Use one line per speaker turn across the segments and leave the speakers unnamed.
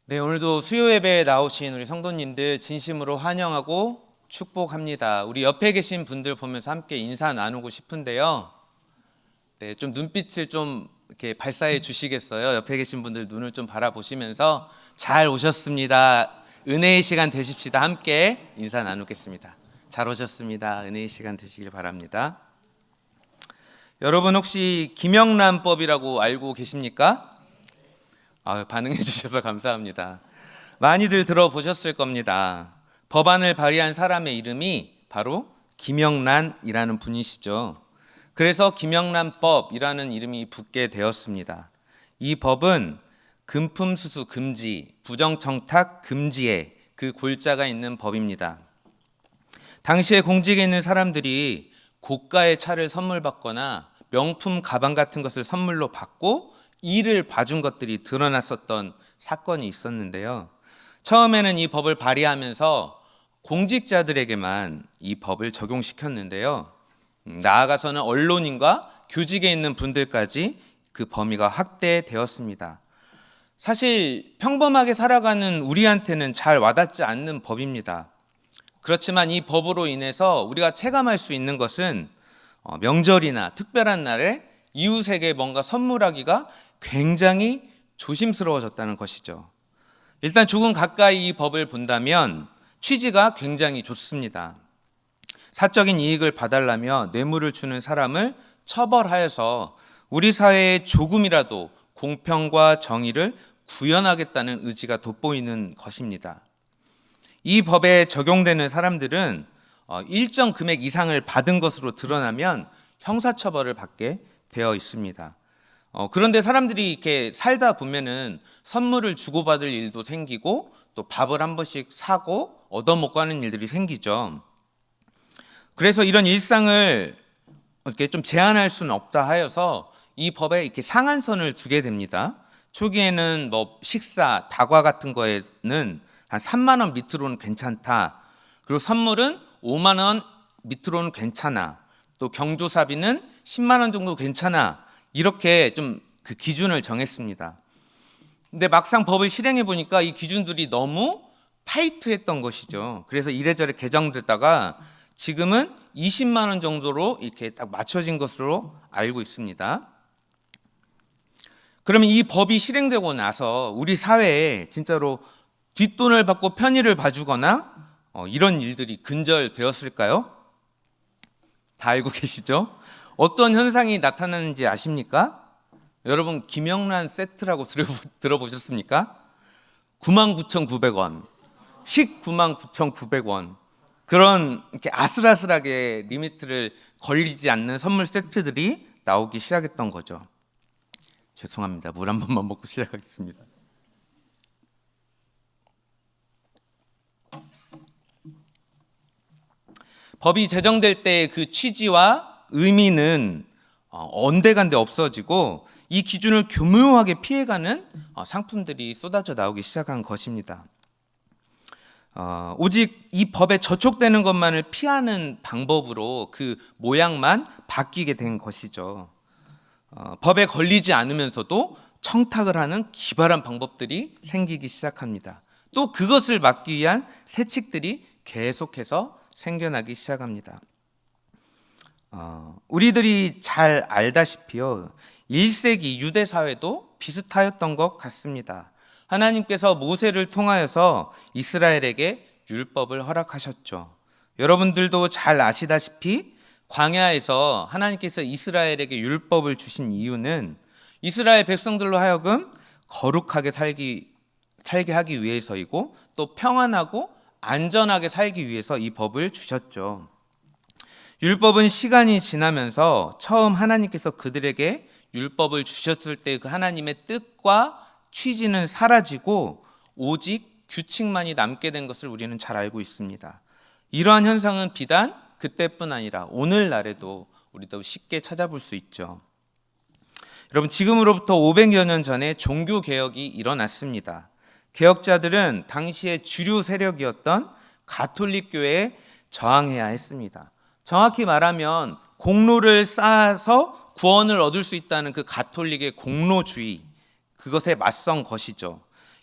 네, 오늘도 수요 예배에 나오신 우리 성도님들 진심으로 환영하고 축복합니다. 우리 옆에 계신 분들 보면서 함께 인사 나누고 싶은데요. 네, 좀 눈빛을 좀 이렇게 발사해 주시겠어요? 옆에 계신 분들 눈을 좀 바라보시면서 잘 오셨습니다. 은혜의 시간 되십시다. 함께 인사 나누겠습니다. 잘 오셨습니다. 은혜의 시간 되시길 바랍니다. 여러분 혹시 김영란법이라고 알고 계십니까? 반응해 주셔서 감사합니다. 많이들 들어보셨을 겁니다. 법안을 발의한 사람의 이름이 바로 김영란이라는 분이시죠. 그래서 김영란법이라는 이름이 붙게 되었습니다. 이 법은 금품수수 금지, 부정청탁 금지에 그 골자가 있는 법입니다. 당시에 공직에 있는 사람들이 고가의 차를 선물 받거나 명품 가방 같은 것을 선물로 받고 이를 봐준 것들이 드러났었던 사건이 있었는데요. 처음에는 이 법을 발의하면서 공직자들에게만 이 법을 적용시켰는데요. 나아가서는 언론인과 교직에 있는 분들까지 그 범위가 확대되었습니다. 사실 평범하게 살아가는 우리한테는 잘 와닿지 않는 법입니다. 그렇지만 이 법으로 인해서 우리가 체감할 수 있는 것은 명절이나 특별한 날에 이웃에게 뭔가 선물하기가 굉장히 조심스러워졌다는 것이죠. 일단 조금 가까이 이 법을 본다면 취지가 굉장히 좋습니다. 사적인 이익을 봐달라며 뇌물을 주는 사람을 처벌하여서 우리 사회에 조금이라도 공평과 정의를 구현하겠다는 의지가 돋보이는 것입니다. 이 법에 적용되는 사람들은 일정 금액 이상을 받은 것으로 드러나면 형사처벌을 받게 되어 있습니다. 그런데 사람들이 이렇게 살다 보면은 선물을 주고받을 일도 생기고 또 밥을 한 번씩 사고 얻어먹고 하는 일들이 생기죠. 그래서 이런 일상을 이렇게 좀 제한할 수는 없다 하여서 이 법에 이렇게 상한선을 두게 됩니다. 초기에는 뭐 식사, 다과 같은 거에는 한 3만 원 밑으로는 괜찮다. 그리고 선물은 5만 원 밑으로는 괜찮아. 또 경조사비는 10만 원 정도 괜찮아. 이렇게 좀 그 기준을 정했습니다. 근데 막상 법을 실행해 보니까 이 기준들이 너무 타이트했던 것이죠. 그래서 이래저래 개정됐다가 지금은 20만 원 정도로 이렇게 딱 맞춰진 것으로 알고 있습니다. 그러면 이 법이 실행되고 나서 우리 사회에 진짜로 뒷돈을 받고 편의를 봐주거나 이런 일들이 근절되었을까요? 다 알고 계시죠? 어떤 현상이 나타나는지 아십니까? 여러분 김영란 세트라고 들어보셨습니까? 99,900원, 식 99,900원 그런 이렇게 아슬아슬하게 리미트를 걸리지 않는 선물 세트들이 나오기 시작했던 거죠. 죄송합니다. 물 한 번만 먹고 시작하겠습니다. 법이 제정될 때 그 취지와 의미는 온데간데 없어지고 이 기준을 교묘하게 피해가는 상품들이 쏟아져 나오기 시작한 것입니다. 오직 이 법에 저촉되는 것만을 피하는 방법으로 그 모양만 바뀌게 된 것이죠. 법에 걸리지 않으면서도 청탁을 하는 기발한 방법들이 생기기 시작합니다. 또 그것을 막기 위한 세칙들이 계속해서 생겨나기 시작합니다. 우리들이 잘 알다시피요, 1세기 유대 사회도 비슷하였던 것 같습니다. 하나님께서 모세를 통하여서 이스라엘에게 율법을 허락하셨죠. 여러분들도 잘 아시다시피 광야에서 하나님께서 이스라엘에게 율법을 주신 이유는 이스라엘 백성들로 하여금 거룩하게 살게 하기 위해서이고 또 평안하고 안전하게 살기 위해서 이 법을 주셨죠. 율법은 시간이 지나면서 처음 하나님께서 그들에게 율법을 주셨을 때 그 하나님의 뜻과 취지는 사라지고 오직 규칙만이 남게 된 것을 우리는 잘 알고 있습니다. 이러한 현상은 비단 그때뿐 아니라 오늘날에도 우리도 쉽게 찾아볼 수 있죠. 여러분, 지금으로부터 500여 년 전에 종교개혁이 일어났습니다. 개혁자들은 당시의 주류 세력이었던 가톨릭 교회에 저항해야 했습니다. 정확히 말하면 공로를 쌓아서 구원을 얻을 수 있다는 그 가톨릭의 공로주의, 그것에 맞선 것이죠.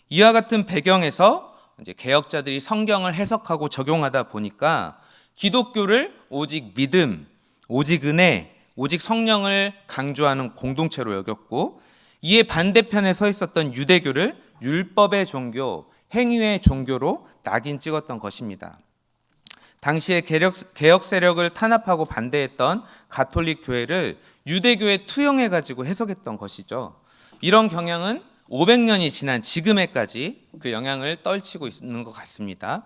이와 같은 배경에서 이제 개혁자들이 성경을 해석하고 적용하다 보니까 기독교를 오직 믿음, 오직 은혜, 오직 성령을 강조하는 공동체로 여겼고, 이에 반대편에 서 있었던 유대교를 율법의 종교, 행위의 종교로 낙인 찍었던 것입니다. 당시에 개혁 세력을 탄압하고 반대했던 가톨릭 교회를 유대교에 투영해 가지고 해석했던 것이죠. 이런 경향은 500년이 지난 지금에까지 그 영향을 떨치고 있는 것 같습니다.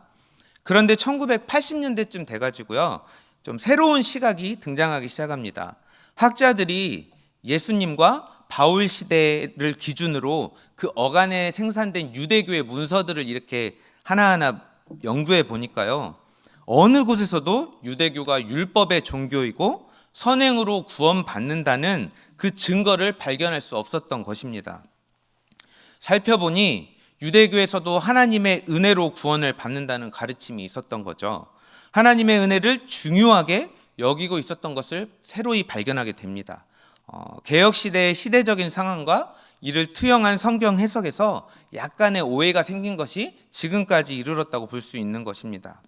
그런데 1980년대쯤 돼가지고요, 좀 새로운 시각이 등장하기 시작합니다. 학자들이 예수님과 바울 시대를 기준으로 그 어간에 생산된 유대교의 문서들을 이렇게 하나하나 연구해 보니까요, 어느 곳에서도 유대교가 율법의 종교이고 선행으로 구원받는다는 그 증거를 발견할 수 없었던 것입니다. 살펴보니 유대교에서도 하나님의 은혜로 구원을 받는다는 가르침이 있었던 거죠. 하나님의 은혜를 중요하게 여기고 있었던 것을 새로이 발견하게 됩니다. 개혁시대의 시대적인 상황과 이를 투영한 성경 해석에서 약간의 오해가 생긴 것이 지금까지 이르렀다고 볼 수 있는 것입니다.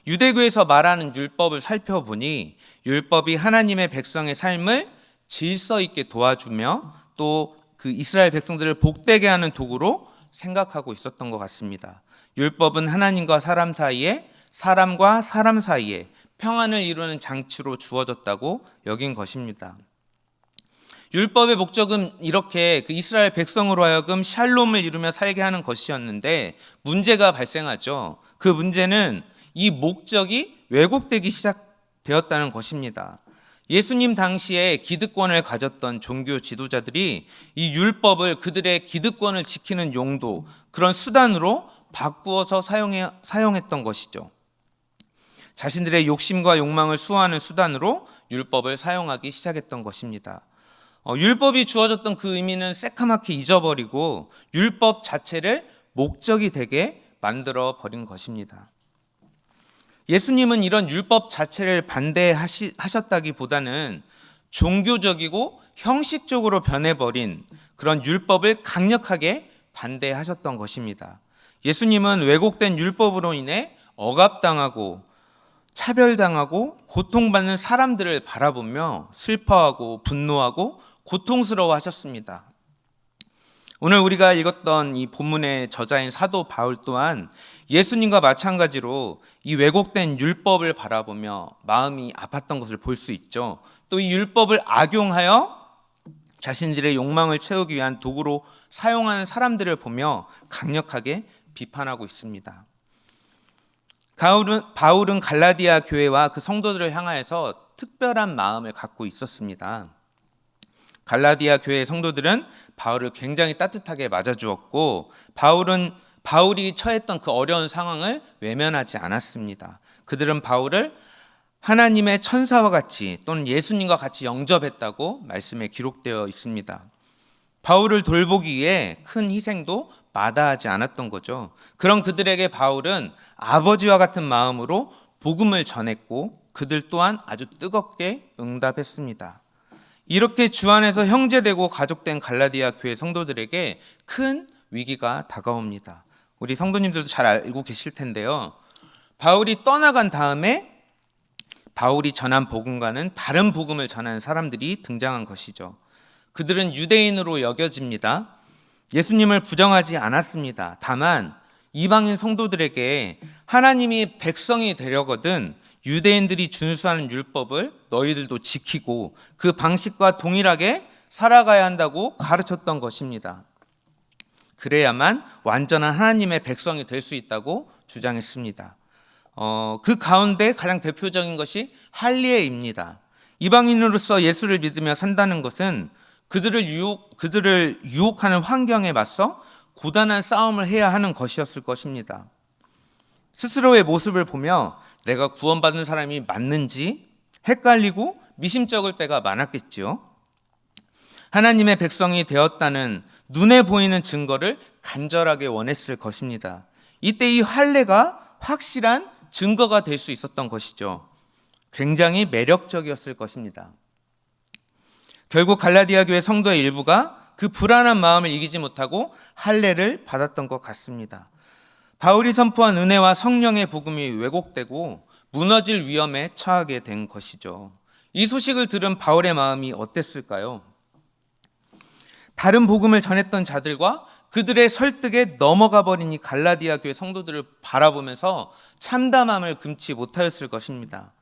유대교에서 말하는 율법을 살펴보니 율법이 하나님의 백성의 삶을 질서 있게 도와주며 또 그 이스라엘 백성들을 복되게 하는 도구로 생각하고 있었던 것 같습니다. 율법은 하나님과 사람 사이에, 사람과 사람 사이에 평안을 이루는 장치로 주어졌다고 여긴 것입니다. 율법의 목적은 이렇게 그 이스라엘 백성으로 하여금 샬롬을 이루며 살게 하는 것이었는데 문제가 발생하죠. 그 문제는 이 목적이 왜곡되기 시작되었다는 것입니다. 예수님 당시에 기득권을 가졌던 종교 지도자들이 이 율법을 그들의 기득권을 지키는 용도, 그런 수단으로 바꾸어서 사용했던 것이죠. 자신들의 욕심과 욕망을 수호하는 수단으로 율법을 사용하기 시작했던 것입니다. 율법이 주어졌던 그 의미는 새카맣게 잊어버리고 율법 자체를 목적이 되게 만들어 버린 것입니다. 예수님은 이런 율법 자체를 반대하셨다기보다는 종교적이고 형식적으로 변해버린 그런 율법을 강력하게 반대하셨던 것입니다. 예수님은 왜곡된 율법으로 인해 억압당하고 차별당하고 고통받는 사람들을 바라보며 슬퍼하고 분노하고 고통스러워 하셨습니다. 오늘 우리가 읽었던 이 본문의 저자인 사도 바울 또한 예수님과 마찬가지로 이 왜곡된 율법을 바라보며 마음이 아팠던 것을 볼 수 있죠. 또 이 율법을 악용하여 자신들의 욕망을 채우기 위한 도구로 사용하는 사람들을 보며 강력하게 비판하고 있습니다. 바울은 갈라디아 교회와 그 성도들을 향하여서 특별한 마음을 갖고 있었습니다. 갈라디아 교회의 성도들은 바울을 굉장히 따뜻하게 맞아주었고 바울이 처했던 그 어려운 상황을 외면하지 않았습니다. 그들은 바울을 하나님의 천사와 같이 또는 예수님과 같이 영접했다고 말씀에 기록되어 있습니다. 바울을 돌보기 위해 큰 희생도 마다하지 않았던 거죠. 그런 그들에게 바울은 아버지와 같은 마음으로 복음을 전했고 그들 또한 아주 뜨겁게 응답했습니다. 이렇게 주 안에서 형제되고 가족된 갈라디아 교회 성도들에게 큰 위기가 다가옵니다. 우리 성도님들도 잘 알고 계실 텐데요. 바울이 떠나간 다음에 바울이 전한 복음과는 다른 복음을 전하는 사람들이 등장한 것이죠. 그들은 유대인으로 여겨집니다. 예수님을 부정하지 않았습니다. 다만 이방인 성도들에게 하나님이 백성이 되려거든 유대인들이 준수하는 율법을 너희들도 지키고 그 방식과 동일하게 살아가야 한다고 가르쳤던 것입니다. 그래야만 완전한 하나님의 백성이 될 수 있다고 주장했습니다. 그 가운데 가장 대표적인 것이 할례입니다. 이방인으로서 예수를 믿으며 산다는 것은 그들을 유혹하는 환경에 맞서 고단한 싸움을 해야 하는 것이었을 것입니다. 스스로의 모습을 보며 내가 구원받은 사람이 맞는지 헷갈리고 미심쩍을 때가 많았겠지요. 하나님의 백성이 되었다는 눈에 보이는 증거를 간절하게 원했을 것입니다. 이때 이 할례가 확실한 증거가 될 수 있었던 것이죠. 굉장히 매력적이었을 것입니다. 결국 갈라디아 교회 성도의 일부가 그 불안한 마음을 이기지 못하고 할례를 받았던 것 같습니다. 바울이 선포한 은혜와 성령의 복음이 왜곡되고 무너질 위험에 처하게 된 것이죠. 이 소식을 들은 바울의 마음이 어땠을까요? 다른 복음을 전했던 자들과 그들의 설득에 넘어가 버린 이 갈라디아 교회 성도들을 바라보면서 참담함을 금치 못하였을 것입니다.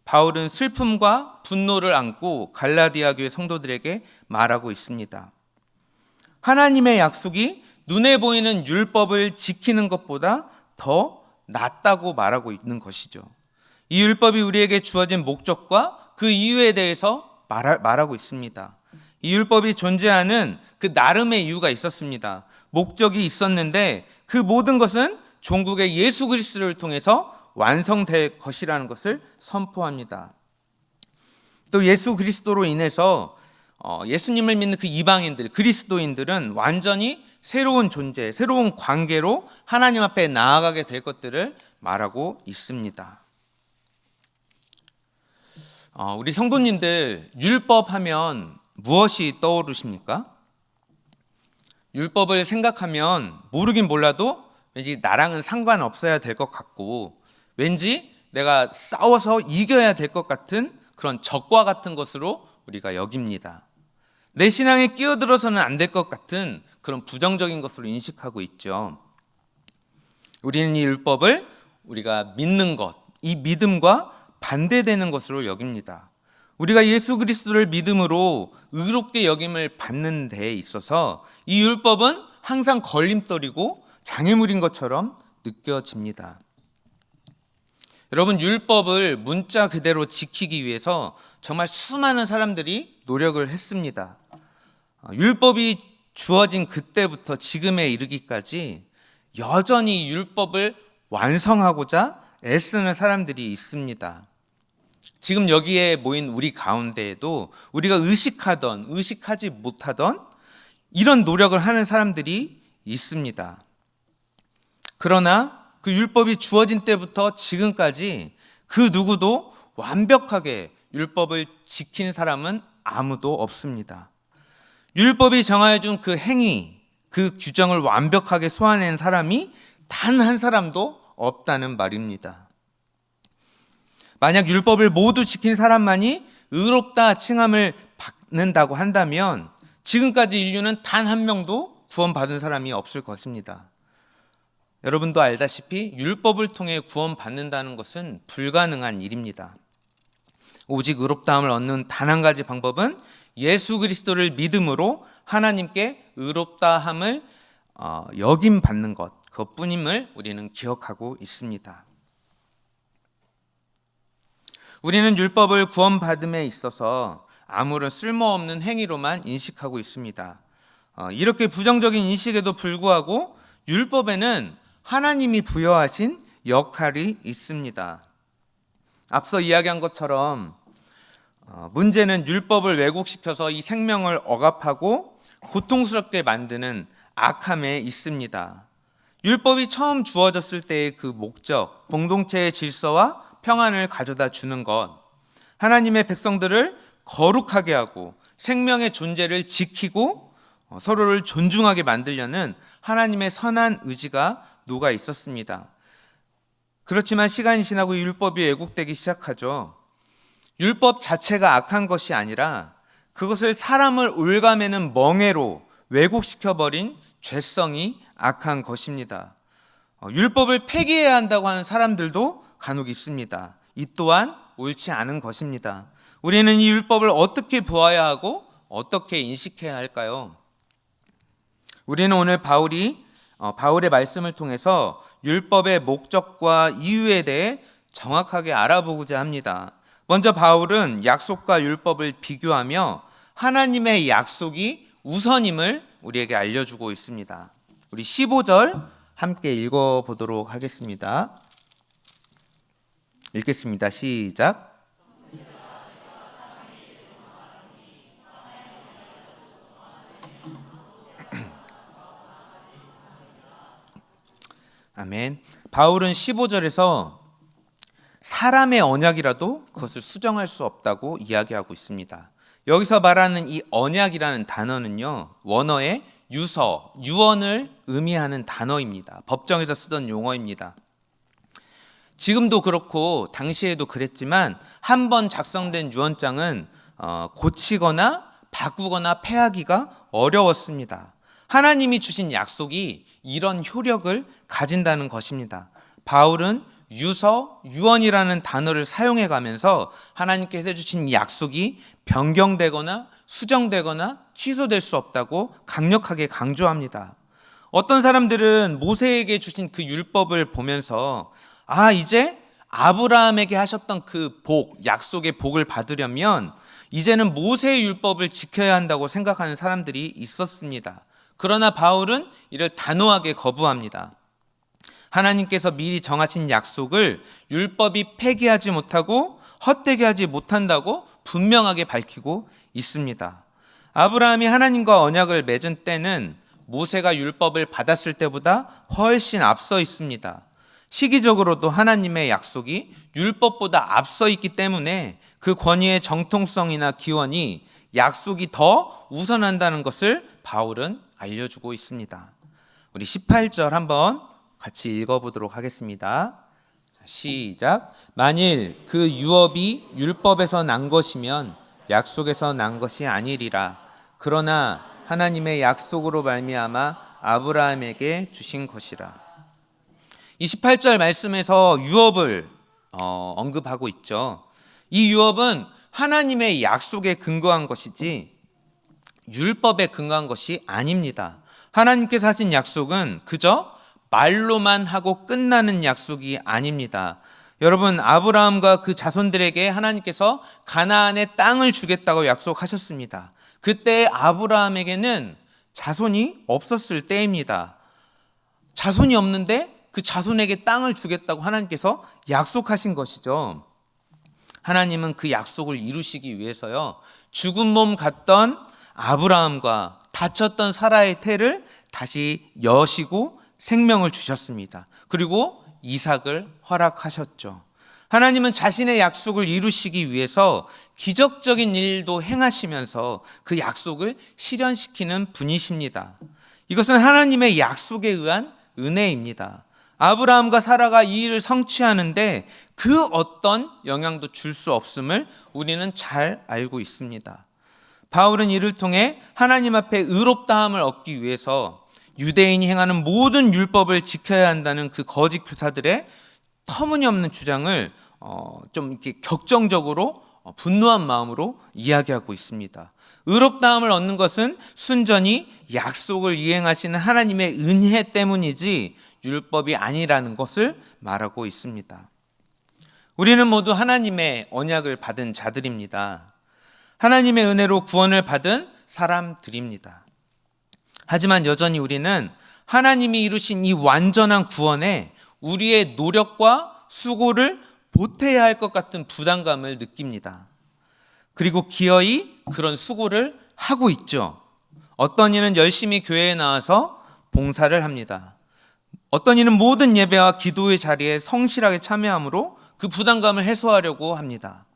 바울은 슬픔과 분노를 안고 갈라디아 교회 성도들에게 말하고 있습니다. 하나님의 약속이 눈에 보이는 율법을 지키는 것보다 더 낫다고 말하고 있는 것이죠. 이 율법이 우리에게 주어진 목적과 그 이유에 대해서 말하고 있습니다. 이 율법이 존재하는 그 나름의 이유가 있었습니다. 목적이 있었는데 그 모든 것은 종국의 예수 그리스도를 통해서 완성될 것이라는 것을 선포합니다. 또 예수 그리스도로 인해서 예수님을 믿는 그 이방인들, 그리스도인들은 완전히 새로운 존재, 새로운 관계로 하나님 앞에 나아가게 될 것들을 말하고 있습니다. 우리 성도님들 율법 하면 무엇이 떠오르십니까? 율법을 생각하면 모르긴 몰라도 왠지 나랑은 상관없어야 될 것 같고 왠지 내가 싸워서 이겨야 될 것 같은 그런 적과 같은 것으로 우리가 여깁니다. 내 신앙에 끼어들어서는 안 될 것 같은 그런 부정적인 것으로 인식하고 있죠. 우리는 이 율법을 우리가 믿는 것, 이 믿음과 반대되는 것으로 여깁니다. 우리가 예수 그리스도를 믿음으로 의롭게 여김을 받는 데에 있어서 이 율법은 항상 걸림돌이고 장애물인 것처럼 느껴집니다. 여러분, 율법을 문자 그대로 지키기 위해서 정말 수많은 사람들이 노력을 했습니다. 율법이 주어진 그때부터 지금에 이르기까지 여전히 율법을 완성하고자 애쓰는 사람들이 있습니다. 지금 여기에 모인 우리 가운데에도 우리가 의식하던 의식하지 못하던 이런 노력을 하는 사람들이 있습니다. 그러나 그 율법이 주어진 때부터 지금까지 그 누구도 완벽하게 율법을 지킨 사람은 아무도 없습니다. 율법이 정하여준 그 행위, 그 규정을 완벽하게 소화낸 사람이 단 한 사람도 없다는 말입니다. 만약 율법을 모두 지킨 사람만이 의롭다 칭함을 받는다고 한다면 지금까지 인류는 단 한 명도 구원받은 사람이 없을 것입니다. 여러분도 알다시피 율법을 통해 구원받는다는 것은 불가능한 일입니다. 오직 의롭다함을 얻는 단 한 가지 방법은 예수 그리스도를 믿음으로 하나님께 의롭다함을 여김받는 것, 그것뿐임을 우리는 기억하고 있습니다. 우리는 율법을 구원받음에 있어서 아무런 쓸모없는 행위로만 인식하고 있습니다. 이렇게 부정적인 인식에도 불구하고 율법에는 하나님이 부여하신 역할이 있습니다. 앞서 이야기한 것처럼 문제는 율법을 왜곡시켜서 이 생명을 억압하고 고통스럽게 만드는 악함에 있습니다. 율법이 처음 주어졌을 때의 그 목적, 공동체의 질서와 평안을 가져다 주는 것, 하나님의 백성들을 거룩하게 하고 생명의 존재를 지키고 서로를 존중하게 만들려는 하나님의 선한 의지가 녹아 있었습니다. 그렇지만 시간이 지나고 율법이 왜곡되기 시작하죠. 율법 자체가 악한 것이 아니라 그것을 사람을 올가매는 멍해로 왜곡시켜버린 죄성이 악한 것입니다. 율법을 폐기해야 한다고 하는 사람들도 간혹 있습니다. 이 또한 옳지 않은 것입니다. 우리는 이 율법을 어떻게 보아야 하고 어떻게 인식해야 할까요? 우리는 오늘 바울의 말씀을 통해서 율법의 목적과 이유에 대해 정확하게 알아보고자 합니다. 먼저 바울은 약속과 율법을 비교하며 하나님의 약속이 우선임을 우리에게 알려주고 있습니다. 우리 15절 함께 읽어보도록 하겠습니다. 읽겠습니다. 시작. 아멘. 바울은 15절에서 사람의 언약이라도 그것을 수정할 수 없다고 이야기하고 있습니다. 여기서 말하는 이 언약이라는 단어는요, 원어의 유서, 유언을 의미하는 단어입니다. 법정에서 쓰던 용어입니다. 지금도 그렇고 당시에도 그랬지만 한 번 작성된 유언장은 고치거나 바꾸거나 폐하기가 어려웠습니다. 하나님이 주신 약속이 이런 효력을 가진다는 것입니다. 바울은 유서, 유언이라는 단어를 사용해 가면서 하나님께서 주신 약속이 변경되거나 수정되거나 취소될 수 없다고 강력하게 강조합니다. 어떤 사람들은 모세에게 주신 그 율법을 보면서 이제 아브라함에게 하셨던 그 복, 약속의 복을 받으려면 이제는 모세의 율법을 지켜야 한다고 생각하는 사람들이 있었습니다. 그러나 바울은 이를 단호하게 거부합니다. 하나님께서 미리 정하신 약속을 율법이 폐기하지 못하고 헛되게 하지 못한다고 분명하게 밝히고 있습니다. 아브라함이 하나님과 언약을 맺은 때는 모세가 율법을 받았을 때보다 훨씬 앞서 있습니다. 시기적으로도 하나님의 약속이 율법보다 앞서 있기 때문에 그 권위의 정통성이나 기원이 약속이 더 우선한다는 것을 바울은 알려주고 있습니다. 우리 18절 한번 같이 읽어보도록 하겠습니다. 시작. 만일 그 유업이 율법에서 난 것이면 약속에서 난 것이 아니리라. 그러나 하나님의 약속으로 말미암아 아브라함에게 주신 것이라. 28절 말씀에서 유업을 언급하고 있죠. 이 유업은 하나님의 약속에 근거한 것이지 율법에 근거한 것이 아닙니다. 하나님께서 하신 약속은 그저 말로만 하고 끝나는 약속이 아닙니다. 여러분, 아브라함과 그 자손들에게 하나님께서 가나안의 땅을 주겠다고 약속하셨습니다. 그때 아브라함에게는 자손이 없었을 때입니다. 자손이 없는데 그 자손에게 땅을 주겠다고 하나님께서 약속하신 것이죠. 하나님은 그 약속을 이루시기 위해서요, 죽은 몸 같던 아브라함과 다쳤던 사라의 태를 다시 여시고 생명을 주셨습니다. 그리고 이삭을 허락하셨죠. 하나님은 자신의 약속을 이루시기 위해서 기적적인 일도 행하시면서 그 약속을 실현시키는 분이십니다. 이것은 하나님의 약속에 의한 은혜입니다. 아브라함과 사라가 이 일을 성취하는데 그 어떤 영향도 줄 수 없음을 우리는 잘 알고 있습니다. 바울은 이를 통해 하나님 앞에 의롭다함을 얻기 위해서 유대인이 행하는 모든 율법을 지켜야 한다는 그 거짓 교사들의 터무니없는 주장을 좀 이렇게 격정적으로 분노한 마음으로 이야기하고 있습니다. 의롭다함을 얻는 것은 순전히 약속을 이행하시는 하나님의 은혜 때문이지 율법이 아니라는 것을 말하고 있습니다. 우리는 모두 하나님의 언약을 받은 자들입니다. 하나님의 은혜로 구원을 받은 사람들입니다. 하지만 여전히 우리는 하나님이 이루신 이 완전한 구원에 우리의 노력과 수고를 보태야 할 것 같은 부담감을 느낍니다. 그리고 기어이 그런 수고를 하고 있죠. 어떤 이는 열심히 교회에 나와서 봉사를 합니다. 어떤 이는 모든 예배와 기도의 자리에 성실하게 참여함으로 그 부담감을 해소하려고 합니다.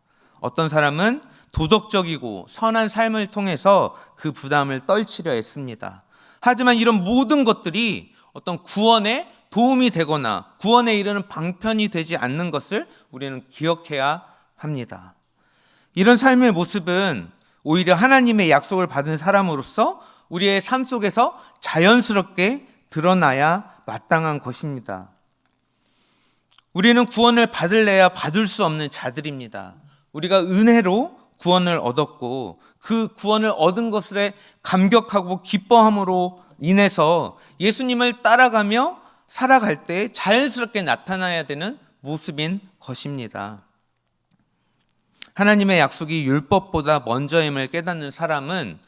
어떤 사람은 도덕적이고 선한 삶을 통해서 그 부담을 떨치려 했습니다. 하지만 이런 모든 것들이 어떤 구원에 도움이 되거나 구원에 이르는 방편이 되지 않는 것을 우리는 기억해야 합니다. 이런 삶의 모습은 오히려 하나님의 약속을 받은 사람으로서 우리의 삶 속에서 자연스럽게 드러나야 마땅한 것입니다. 우리는 구원을 받을래야 받을 수 없는 자들입니다. 우리가 은혜로 구원을 얻었고 그 구원을 얻은 것에 감격하고 기뻐함으로 인해서 예수님을 따라가며 살아갈 때 자연스럽게 나타나야 되는 모습인 것입니다. 하나님의 약속이 율법보다 먼저임을 깨닫는 사람은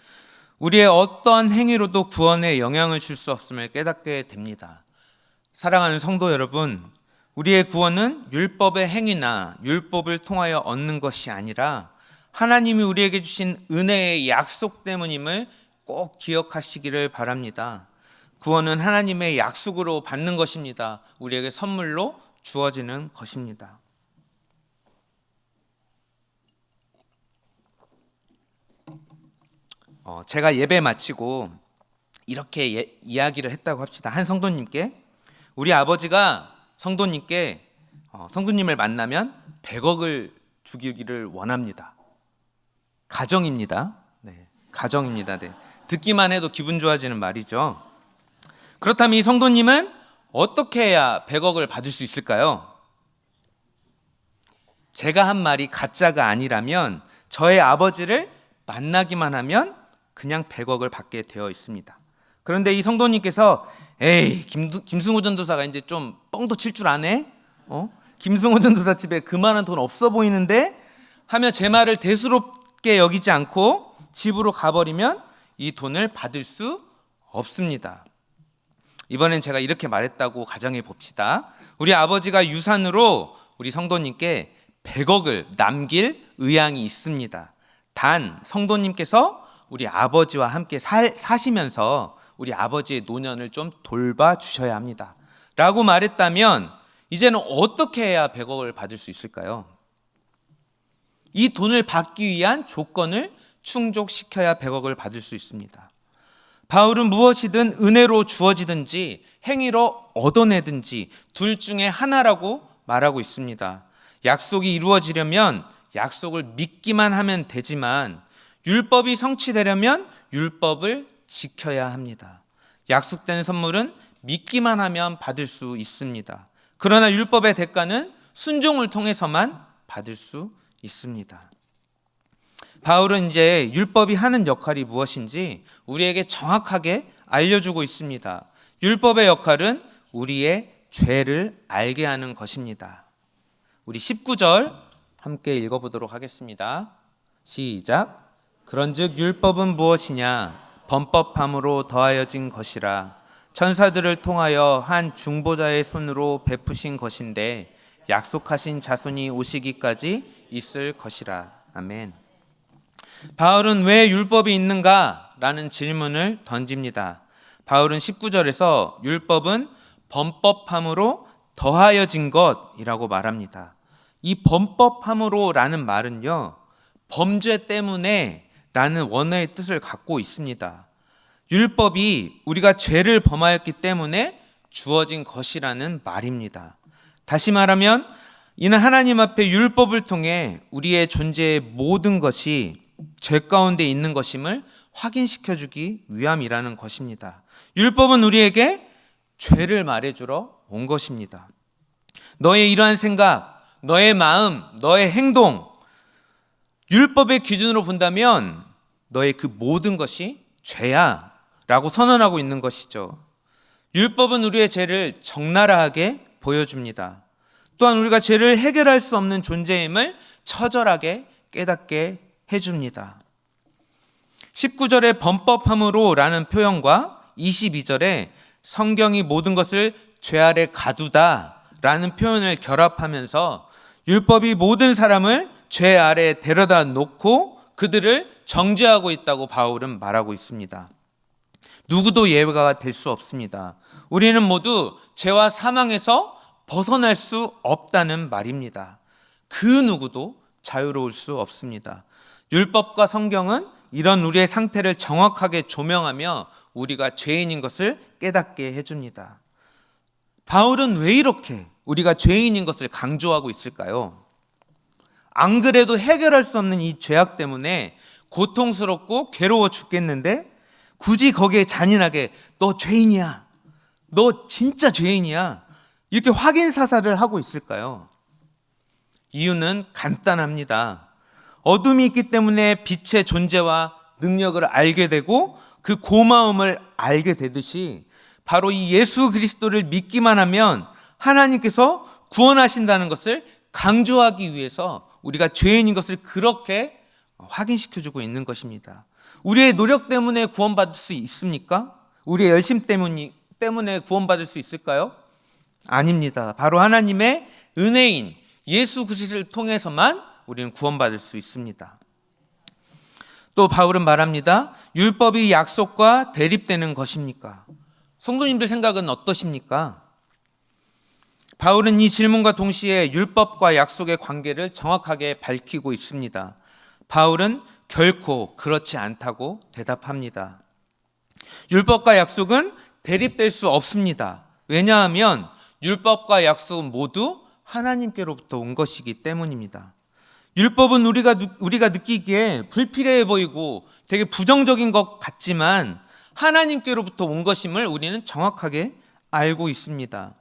우리의 어떠한 행위로도 구원에 영향을 줄 수 없음을 깨닫게 됩니다. 사랑하는 성도 여러분, 우리의 구원은 율법의 행위나 율법을 통하여 얻는 것이 아니라 하나님이 우리에게 주신 은혜의 약속 때문임을 꼭 기억하시기를 바랍니다. 구원은 하나님의 약속으로 받는 것입니다. 우리에게 선물로 주어지는 것입니다. 제가 예배 마치고 이렇게 이야기를 했다고 합시다. 한 성도님께, 우리 아버지가 성도님께 성도님을 만나면 100억을 주기를 원합니다. 가정입니다. 네, 가정입니다. 네. 듣기만 해도 기분 좋아지는 말이죠. 그렇다면 이 성도님은 어떻게 해야 100억을 받을 수 있을까요? 제가 한 말이 가짜가 아니라면 저의 아버지를 만나기만 하면 그냥 100억을 받게 되어 있습니다. 그런데 이 성도님께서 에이, 김승호 전도사가 이제 좀 뻥도 칠 줄 아네? 김승호 전도사 집에 그만한 돈 없어 보이는데? 하며 제 말을 대수롭게 여기지 않고 집으로 가버리면 이 돈을 받을 수 없습니다. 이번엔 제가 이렇게 말했다고 가정해 봅시다. 우리 아버지가 유산으로 우리 성도님께 100억을 남길 의향이 있습니다. 단 성도님께서 우리 아버지와 함께 사시면서 우리 아버지의 노년을 좀 돌봐주셔야 합니다 라고 말했다면 이제는 어떻게 해야 100억을 받을 수 있을까요? 이 돈을 받기 위한 조건을 충족시켜야 100억을 받을 수 있습니다. 바울은 무엇이든 은혜로 주어지든지 행위로 얻어내든지 둘 중에 하나라고 말하고 있습니다. 약속이 이루어지려면 약속을 믿기만 하면 되지만 율법이 성취되려면 율법을 지켜야 합니다. 약속된 선물은 믿기만 하면 받을 수 있습니다. 그러나 율법의 대가는 순종을 통해서만 받을 수 있습니다. 바울은 이제 율법이 하는 역할이 무엇인지 우리에게 정확하게 알려주고 있습니다. 율법의 역할은 우리의 죄를 알게 하는 것입니다. 우리 19절 함께 읽어보도록 하겠습니다. 시작. 그런즉 율법은 무엇이냐? 범법함으로 더하여진 것이라. 천사들을 통하여 한 중보자의 손으로 베푸신 것인데 약속하신 자손이 오시기까지 있을 것이라. 아멘. 바울은 왜 율법이 있는가? 라는 질문을 던집니다. 바울은 19절에서 율법은 범법함으로 더하여진 것이라고 말합니다. 이 범법함으로 라는 말은요, 범죄 때문에 라는 원어의 뜻을 갖고 있습니다. 율법이 우리가 죄를 범하였기 때문에 주어진 것이라는 말입니다. 다시 말하면 이는 하나님 앞에 율법을 통해 우리의 존재의 모든 것이 죄 가운데 있는 것임을 확인시켜주기 위함이라는 것입니다. 율법은 우리에게 죄를 말해주러 온 것입니다. 너의 이러한 생각, 너의 마음, 너의 행동, 율법의 기준으로 본다면 너의 그 모든 것이 죄야 라고 선언하고 있는 것이죠. 율법은 우리의 죄를 적나라하게 보여줍니다. 또한 우리가 죄를 해결할 수 없는 존재임을 처절하게 깨닫게 해줍니다. 19절의 범법함으로 라는 표현과 22절에 성경이 모든 것을 죄 아래 가두다 라는 표현을 결합하면서 율법이 모든 사람을 죄 아래 데려다 놓고 그들을 정죄하고 있다고 바울은 말하고 있습니다. 누구도 예외가 될 수 없습니다. 우리는 모두 죄와 사망에서 벗어날 수 없다는 말입니다. 그 누구도 자유로울 수 없습니다. 율법과 성경은 이런 우리의 상태를 정확하게 조명하며 우리가 죄인인 것을 깨닫게 해줍니다. 바울은 왜 이렇게 우리가 죄인인 것을 강조하고 있을까요? 안 그래도 해결할 수 없는 이 죄악 때문에 고통스럽고 괴로워 죽겠는데 굳이 거기에 잔인하게 너 죄인이야, 너 진짜 죄인이야 이렇게 확인 사살을 하고 있을까요? 이유는 간단합니다. 어둠이 있기 때문에 빛의 존재와 능력을 알게 되고 그 고마움을 알게 되듯이 바로 이 예수 그리스도를 믿기만 하면 하나님께서 구원하신다는 것을 강조하기 위해서 우리가 죄인인 것을 그렇게 확인시켜주고 있는 것입니다. 우리의 노력 때문에 구원받을 수 있습니까? 우리의 열심 때문에 구원받을 수 있을까요? 아닙니다. 바로 하나님의 은혜인 예수 그리스도를 통해서만 우리는 구원받을 수 있습니다. 또 바울은 말합니다. 율법이 약속과 대립되는 것입니까? 성도님들 생각은 어떠십니까? 바울은 이 질문과 동시에 율법과 약속의 관계를 정확하게 밝히고 있습니다. 바울은 결코 그렇지 않다고 대답합니다. 율법과 약속은 대립될 수 없습니다. 왜냐하면 율법과 약속은 모두 하나님께로부터 온 것이기 때문입니다. 율법은 우리가 느끼기에 불필요해 보이고 되게 부정적인 것 같지만 하나님께로부터 온 것임을 우리는 정확하게 알고 있습니다.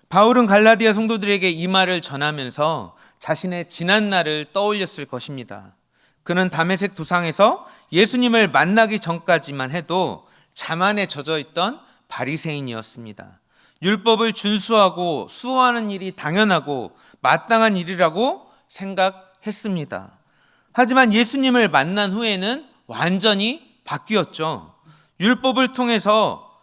바울은 갈라디아 성도들에게 이 말을 전하면서 자신의 지난 날을 떠올렸을 것입니다. 그는 다메섹 도상에서 예수님을 만나기 전까지만 해도 자만에 젖어 있던 바리새인이었습니다. 율법을 준수하고 수호하는 일이 당연하고 마땅한 일이라고 생각했습니다. 하지만 예수님을 만난 후에는 완전히 바뀌었죠. 율법을 통해서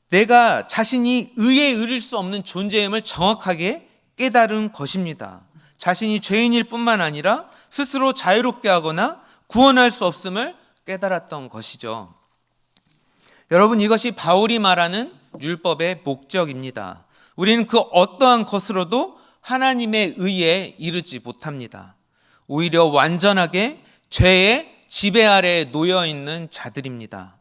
내가 자신이 의에 이를 수 없는 존재임을 정확하게 깨달은 것입니다. 자신이 죄인일 뿐만 아니라 스스로 자유롭게 하거나 구원할 수 없음을 깨달았던 것이죠. 여러분, 이것이 바울이 말하는 율법의 목적입니다. 우리는 그 어떠한 것으로도 하나님의 의에 이르지 못합니다. 오히려 완전하게 죄의 지배 아래에 놓여 있는 자들입니다.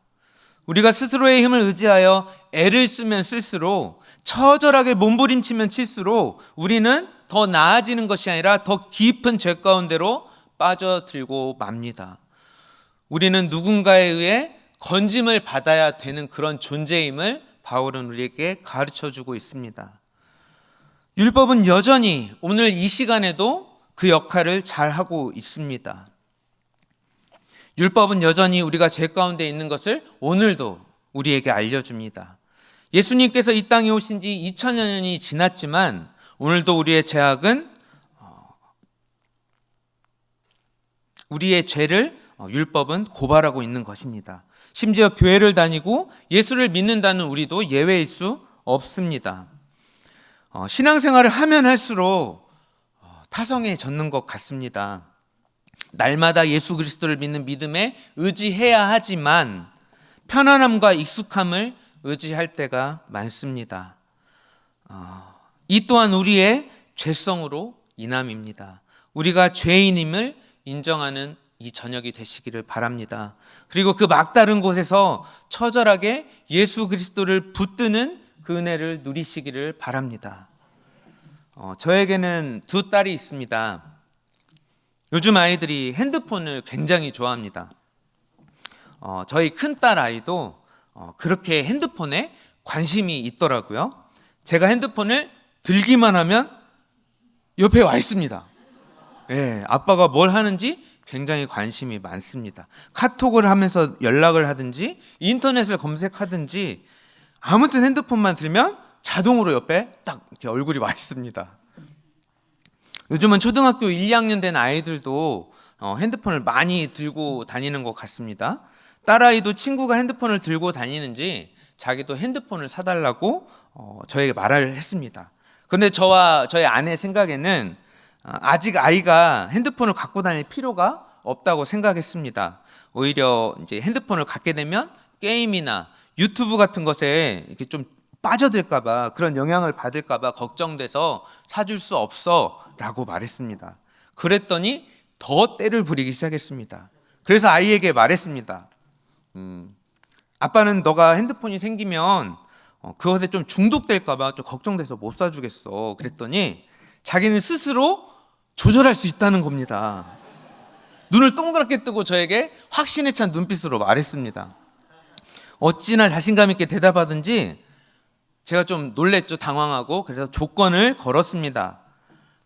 우리가 스스로의 힘을 의지하여 애를 쓰면 쓸수록, 처절하게 몸부림치면 칠수록 우리는 더 나아지는 것이 아니라 더 깊은 죄 가운데로 빠져들고 맙니다. 우리는 누군가에 의해 건짐을 받아야 되는 그런 존재임을 바울은 우리에게 가르쳐주고 있습니다. 율법은 여전히 오늘 이 시간에도 그 역할을 잘하고 있습니다. 율법은 여전히 우리가 죄 가운데 있는 것을 오늘도 우리에게 알려줍니다. 예수님께서 이 땅에 오신 지 2000여 년이 지났지만 오늘도 우리의 죄악은 우리의 죄를 율법은 고발하고 있는 것입니다. 심지어 교회를 다니고 예수를 믿는다는 우리도 예외일 수 없습니다. 신앙생활을 하면 할수록 타성에 젖는 것 같습니다. 날마다 예수 그리스도를 믿는 믿음에 의지해야 하지만 편안함과 익숙함을 의지할 때가 많습니다. 이 또한 우리의 죄성으로 인함입니다. 우리가 죄인임을 인정하는 이 저녁이 되시기를 바랍니다. 그리고 그 막다른 곳에서 처절하게 예수 그리스도를 붙드는 그 은혜를 누리시기를 바랍니다. 저에게는 두 딸이 있습니다. 요즘 아이들이 핸드폰을 굉장히 좋아합니다. 저희 큰딸 아이도 그렇게 핸드폰에 관심이 있더라고요. 제가 핸드폰을 들기만 하면 옆에 와 있습니다. 네, 아빠가 뭘 하는지 굉장히 관심이 많습니다. 카톡을 하면서 연락을 하든지 인터넷을 검색하든지 아무튼 핸드폰만 들면 자동으로 옆에 딱 이렇게 얼굴이 와 있습니다. 요즘은 초등학교 1, 2학년 된 아이들도 핸드폰을 많이 들고 다니는 것 같습니다. 딸아이도 친구가 핸드폰을 들고 다니는지 자기도 핸드폰을 사달라고 저에게 말을 했습니다. 그런데 저와 저희 아내 생각에는 아직 아이가 핸드폰을 갖고 다닐 필요가 없다고 생각했습니다. 오히려 이제 핸드폰을 갖게 되면 게임이나 유튜브 같은 것에 이렇게 좀 빠져들까봐, 그런 영향을 받을까봐 걱정돼서 사줄 수 없어 라고 말했습니다. 그랬더니 더 때를 부리기 시작했습니다. 그래서 아이에게 말했습니다. 아빠는 너가 핸드폰이 생기면 그것에 좀 중독될까봐 좀 걱정돼서 못 사주겠어. 그랬더니 자기는 스스로 조절할 수 있다는 겁니다. 눈을 동그랗게 뜨고 저에게 확신에 찬 눈빛으로 말했습니다. 어찌나 자신감 있게 대답하든지 제가 좀 놀랬죠. 당황하고. 그래서 조건을 걸었습니다.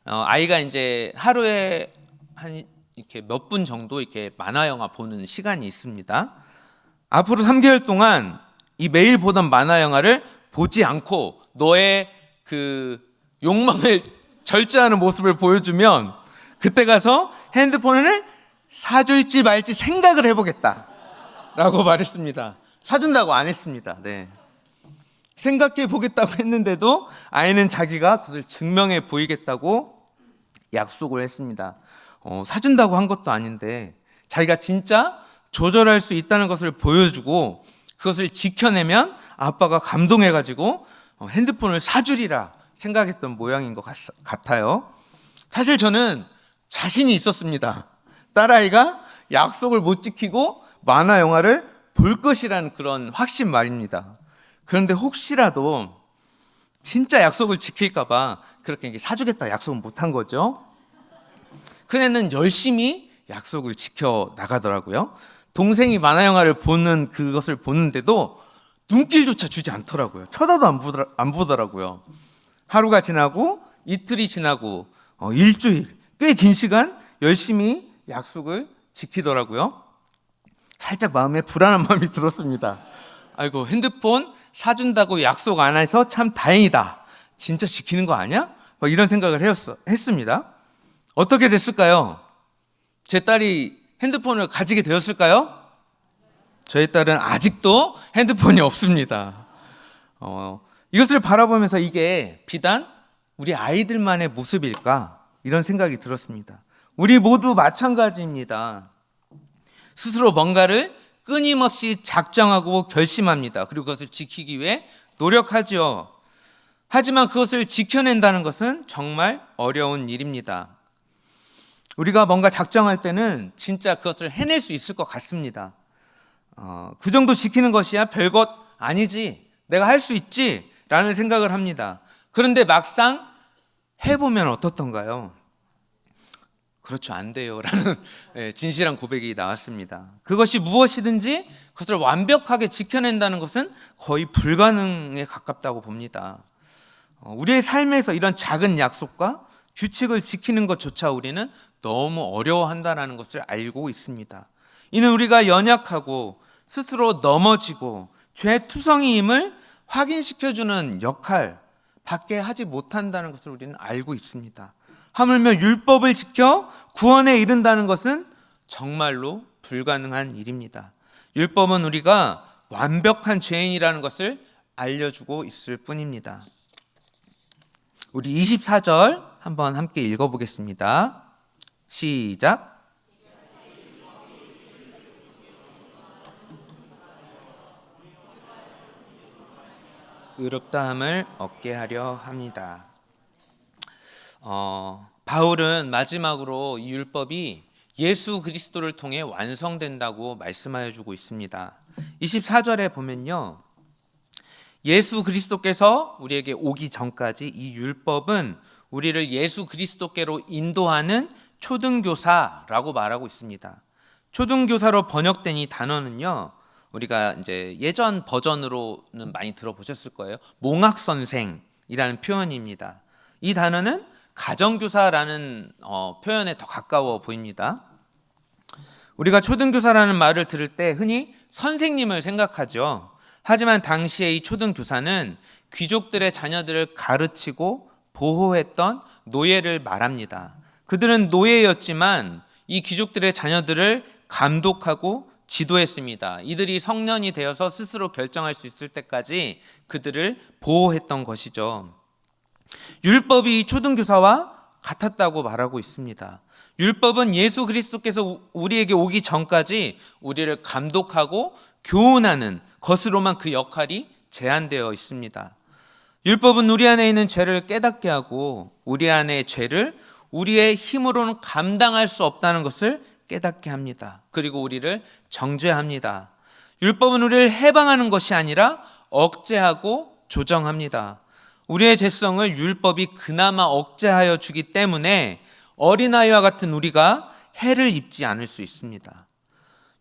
아이가 이제 하루에 한 이렇게 몇 분 정도 이렇게 만화 영화 보는 시간이 있습니다. 앞으로 3개월 동안 이 매일 보던 만화 영화를 보지 않고 너의 그 욕망을 절제하는 모습을 보여주면 그때 가서 핸드폰을 사줄지 말지 생각을 해보겠다 라고 말했습니다. 사준다고 안 했습니다. 네. 생각해 보겠다고 했는데도 아이는 자기가 그것을 증명해 보이겠다고 약속을 했습니다. 사준다고 한 것도 아닌데 자기가 진짜 조절할 수 있다는 것을 보여주고 그것을 지켜내면 아빠가 감동해가지고 핸드폰을 사주리라 생각했던 모양인 것 같아요. 사실 저는 자신이 있었습니다. 딸아이가 약속을 못 지키고 만화 영화를 볼 것이라는 그런 확신 말입니다. 그런데 혹시라도 진짜 약속을 지킬까봐 그렇게 이제 사주겠다 약속은 못한 거죠. 큰애는 열심히 약속을 지켜 나가더라고요. 동생이 만화 영화를 보는 그것을 보는데도 눈길조차 주지 않더라고요. 쳐다도 안 보더라고요. 하루가 지나고 이틀이 지나고 일주일, 꽤 긴 시간 열심히 약속을 지키더라고요. 살짝 마음에 불안한 마음이 들었습니다. 아이고, 핸드폰 사준다고 약속 안 해서 참 다행이다. 진짜 지키는 거 아니야? 이런 생각을 했습니다. 어떻게 됐을까요? 제 딸이 핸드폰을 가지게 되었을까요? 저희 딸은 아직도 핸드폰이 없습니다. 이것을 바라보면서 이게 비단 우리 아이들만의 모습일까? 이런 생각이 들었습니다. 우리 모두 마찬가지입니다. 스스로 뭔가를 끊임없이 작정하고 결심합니다. 그리고 그것을 지키기 위해 노력하죠. 하지만 그것을 지켜낸다는 것은 정말 어려운 일입니다. 우리가 뭔가 작정할 때는 진짜 그것을 해낼 수 있을 것 같습니다. 그 정도 지키는 것이야 별것 아니지, 내가 할 수 있지 라는 생각을 합니다. 그런데 막상 해보면 어떻던가요? 그렇죠, 안 돼요 라는 진실한 고백이 나왔습니다. 그것이 무엇이든지 그것을 완벽하게 지켜낸다는 것은 거의 불가능에 가깝다고 봅니다. 우리의 삶에서 이런 작은 약속과 규칙을 지키는 것조차 우리는 너무 어려워한다는 것을 알고 있습니다. 이는 우리가 연약하고 스스로 넘어지고 죄투성이임을 확인시켜주는 역할 밖에 하지 못한다는 것을 우리는 알고 있습니다. 하물며 율법을 지켜 구원에 이른다는 것은 정말로 불가능한 일입니다. 율법은 우리가 완벽한 죄인이라는 것을 알려주고 있을 뿐입니다. 우리 24절 한번 함께 읽어보겠습니다. 시작. 의롭다함을 얻게 하려 합니다. 바울은 마지막으로 이 율법이 예수 그리스도를 통해 완성된다고 말씀하여 주고 있습니다. 24절에 보면요, 예수 그리스도께서 우리에게 오기 전까지 이 율법은 우리를 예수 그리스도께로 인도하는 초등교사라고 말하고 있습니다. 초등교사로 번역된 이 단어는요, 우리가 이제 예전 버전으로는 많이 들어보셨을 거예요. 몽학선생이라는 표현입니다. 이 단어는 가정교사라는 표현에 더 가까워 보입니다. 우리가 초등교사라는 말을 들을 때 흔히 선생님을 생각하죠. 하지만 당시에 이 초등교사는 귀족들의 자녀들을 가르치고 보호했던 노예를 말합니다. 그들은 노예였지만 이 귀족들의 자녀들을 감독하고 지도했습니다. 이들이 성년이 되어서 스스로 결정할 수 있을 때까지 그들을 보호했던 것이죠. 율법이 초등교사와 같았다고 말하고 있습니다. 율법은 예수 그리스도께서 우리에게 오기 전까지 우리를 감독하고 교훈하는 것으로만 그 역할이 제한되어 있습니다. 율법은 우리 안에 있는 죄를 깨닫게 하고 우리 안의 죄를 우리의 힘으로는 감당할 수 없다는 것을 깨닫게 합니다. 그리고 우리를 정죄합니다. 율법은 우리를 해방하는 것이 아니라 억제하고 조정합니다. 우리의 죄성을 율법이 그나마 억제하여 주기 때문에 어린아이와 같은 우리가 해를 입지 않을 수 있습니다.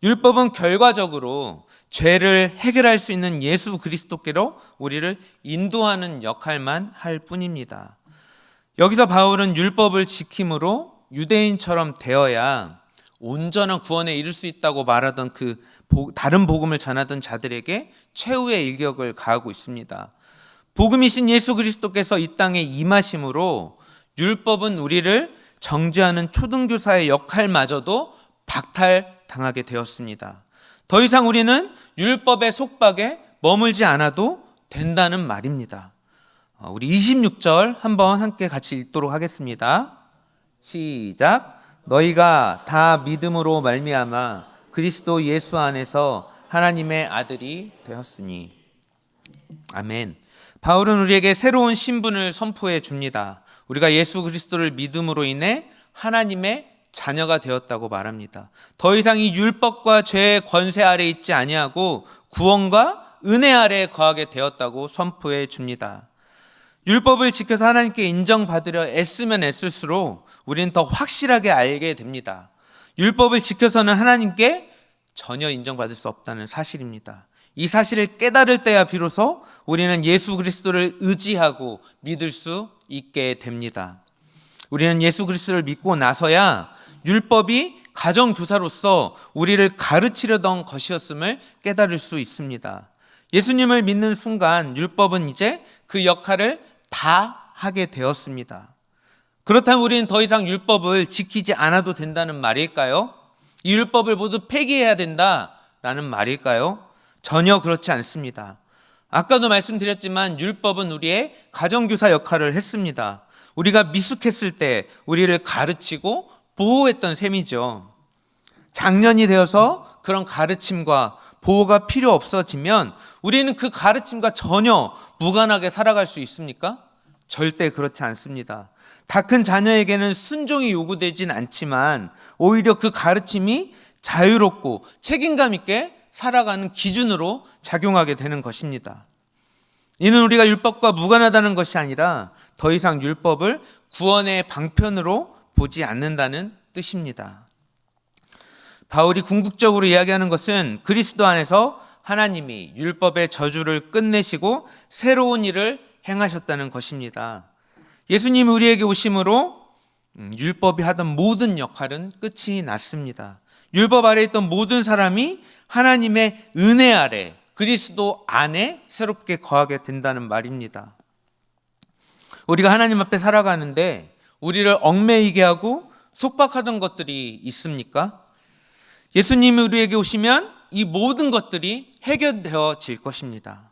율법은 결과적으로 죄를 해결할 수 있는 예수 그리스도께로 우리를 인도하는 역할만 할 뿐입니다. 여기서 바울은 율법을 지킴으로 유대인처럼 되어야 온전한 구원에 이를 수 있다고 말하던 그 다른 복음을 전하던 자들에게 최후의 일격을 가하고 있습니다. 복음이신 예수 그리스도께서 이 땅에 임하심으로 율법은 우리를 정죄하는 초등교사의 역할마저도 박탈당하게 되었습니다. 더 이상 우리는 율법의 속박에 머물지 않아도 된다는 말입니다. 우리 26절 한번 함께 같이 읽도록 하겠습니다. 시작. 너희가 다 믿음으로 말미암아 그리스도 예수 안에서 하나님의 아들이 되었으니. 아멘. 바울은 우리에게 새로운 신분을 선포해 줍니다. 우리가 예수 그리스도를 믿음으로 인해 하나님의 자녀가 되었다고 말합니다. 더 이상 이 율법과 죄의 권세 아래 있지 아니하고 구원과 은혜 아래에 거하게 되었다고 선포해 줍니다. 율법을 지켜서 하나님께 인정받으려 애쓰면 애쓸수록 우리는 더 확실하게 알게 됩니다. 율법을 지켜서는 하나님께 전혀 인정받을 수 없다는 사실입니다. 이 사실을 깨달을 때야 비로소 우리는 예수 그리스도를 의지하고 믿을 수 있게 됩니다. 우리는 예수 그리스도를 믿고 나서야 율법이 가정교사로서 우리를 가르치려던 것이었음을 깨달을 수 있습니다. 예수님을 믿는 순간 율법은 이제 그 역할을 다 하게 되었습니다. 그렇다면 우리는 더 이상 율법을 지키지 않아도 된다는 말일까요? 이 율법을 모두 폐기해야 된다라는 말일까요? 전혀 그렇지 않습니다. 아까도 말씀드렸지만 율법은 우리의 가정교사 역할을 했습니다. 우리가 미숙했을 때 우리를 가르치고 보호했던 셈이죠. 장년이 되어서 그런 가르침과 보호가 필요 없어지면 우리는 그 가르침과 전혀 무관하게 살아갈 수 있습니까? 절대 그렇지 않습니다. 다 큰 자녀에게는 순종이 요구되진 않지만 오히려 그 가르침이 자유롭고 책임감 있게 살아가는 기준으로 작용하게 되는 것입니다. 이는 우리가 율법과 무관하다는 것이 아니라 더 이상 율법을 구원의 방편으로 보지 않는다는 뜻입니다. 바울이 궁극적으로 이야기하는 것은 그리스도 안에서 하나님이 율법의 저주를 끝내시고 새로운 일을 행하셨다는 것입니다. 예수님이 우리에게 오심으로 율법이 하던 모든 역할은 끝이 났습니다. 율법 아래 있던 모든 사람이 하나님의 은혜 아래 그리스도 안에 새롭게 거하게 된다는 말입니다. 우리가 하나님 앞에 살아가는데 우리를 얽매이게 하고 속박하던 것들이 있습니까? 예수님이 우리에게 오시면 이 모든 것들이 해결되어질 것입니다.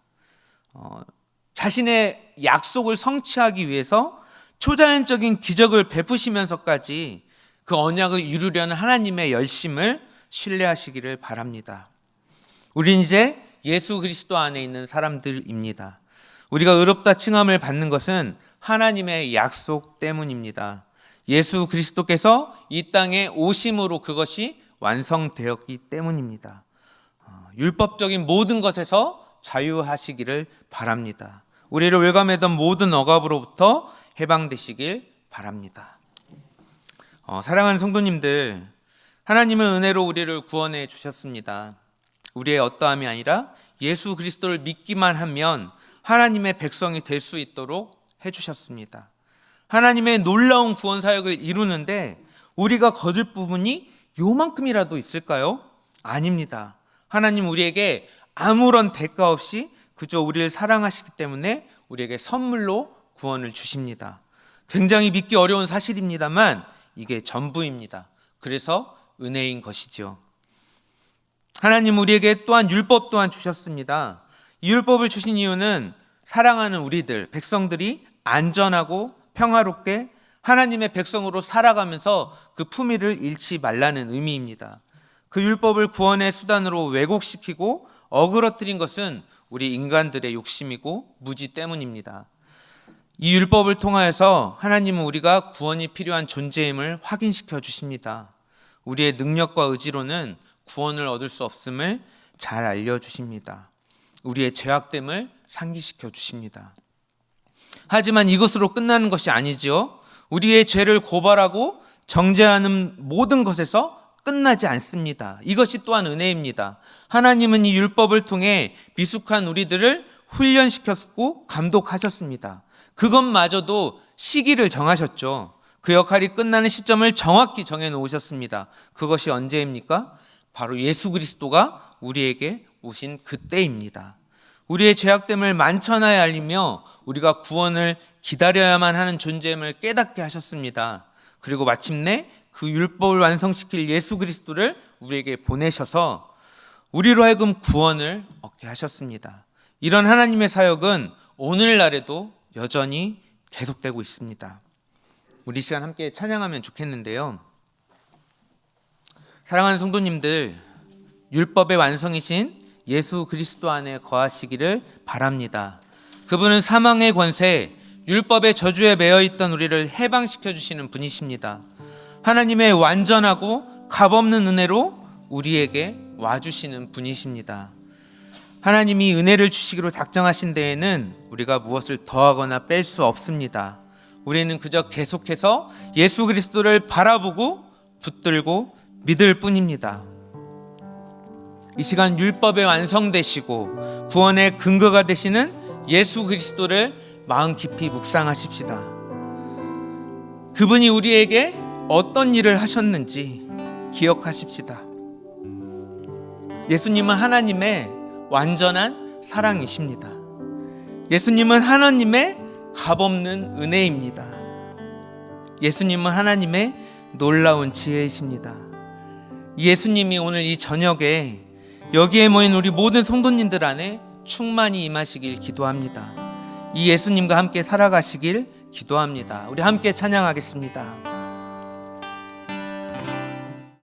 자신의 약속을 성취하기 위해서 초자연적인 기적을 베푸시면서까지 그 언약을 이루려는 하나님의 열심을 신뢰하시기를 바랍니다. 우린 이제 예수 그리스도 안에 있는 사람들입니다. 우리가 의롭다 칭함을 받는 것은 하나님의 약속 때문입니다. 예수 그리스도께서 이 땅에 오심으로 그것이 완성되었기 때문입니다. 율법적인 모든 것에서 자유하시기를 바랍니다. 우리를 웰감했던 모든 억압으로부터 해방되시길 바랍니다. 사랑하는 성도님들, 하나님은 은혜로 우리를 구원해 주셨습니다. 우리의 어떠함이 아니라 예수 그리스도를 믿기만 하면 하나님의 백성이 될 수 있도록 해주셨습니다. 하나님의 놀라운 구원 사역을 이루는데 우리가 거둘 부분이 요만큼이라도 있을까요? 아닙니다. 하나님 우리에게 아무런 대가 없이 그저 우리를 사랑하시기 때문에 우리에게 선물로 구원을 주십니다. 굉장히 믿기 어려운 사실입니다만 이게 전부입니다. 그래서 은혜인 것이죠. 하나님 우리에게 또한 율법 또한 주셨습니다. 이 율법을 주신 이유는 사랑하는 우리들, 백성들이 안전하고 평화롭게 하나님의 백성으로 살아가면서 그 품위를 잃지 말라는 의미입니다. 그 율법을 구원의 수단으로 왜곡시키고 어그러뜨린 것은 우리 인간들의 욕심이고 무지 때문입니다. 이 율법을 통하여서 하나님은 우리가 구원이 필요한 존재임을 확인시켜 주십니다. 우리의 능력과 의지로는 구원을 얻을 수 없음을 잘 알려주십니다. 우리의 죄악됨을 상기시켜 주십니다. 하지만 이것으로 끝나는 것이 아니지요. 우리의 죄를 고발하고 정죄하는 모든 것에서 끝나지 않습니다. 이것이 또한 은혜입니다. 하나님은 이 율법을 통해 미숙한 우리들을 훈련시켰고 감독하셨습니다. 그것마저도 시기를 정하셨죠. 그 역할이 끝나는 시점을 정확히 정해놓으셨습니다. 그것이 언제입니까? 바로 예수 그리스도가 우리에게 오신 그때입니다. 우리의 죄악됨을 만천하에 알리며 우리가 구원을 기다려야만 하는 존재임을 깨닫게 하셨습니다. 그리고 마침내 그 율법을 완성시킬 예수 그리스도를 우리에게 보내셔서 우리로 하여금 구원을 얻게 하셨습니다. 이런 하나님의 사역은 오늘날에도 여전히 계속되고 있습니다. 우리 시간 함께 찬양하면 좋겠는데요. 사랑하는 성도님들, 율법의 완성이신 예수 그리스도 안에 거하시기를 바랍니다. 그분은 사망의 권세, 율법의 저주에 매여 있던 우리를 해방시켜 주시는 분이십니다. 하나님의 완전하고 값없는 은혜로 우리에게 와주시는 분이십니다. 하나님이 은혜를 주시기로 작정하신 데에는 우리가 무엇을 더하거나 뺄 수 없습니다. 우리는 그저 계속해서 예수 그리스도를 바라보고 붙들고 믿을 뿐입니다. 이 시간 율법에 완성되시고 구원의 근거가 되시는 예수 그리스도를 마음 깊이 묵상하십시다. 그분이 우리에게 어떤 일을 하셨는지 기억하십시다. 예수님은 하나님의 완전한 사랑이십니다. 예수님은 하나님의 값없는 은혜입니다. 예수님은 하나님의 놀라운 지혜이십니다. 예수님이 오늘 이 저녁에 여기에 모인 우리 모든 성도님들 안에 충만히 임하시길 기도합니다. 이 예수님과 함께 살아가시길 기도합니다. 우리 함께 찬양하겠습니다.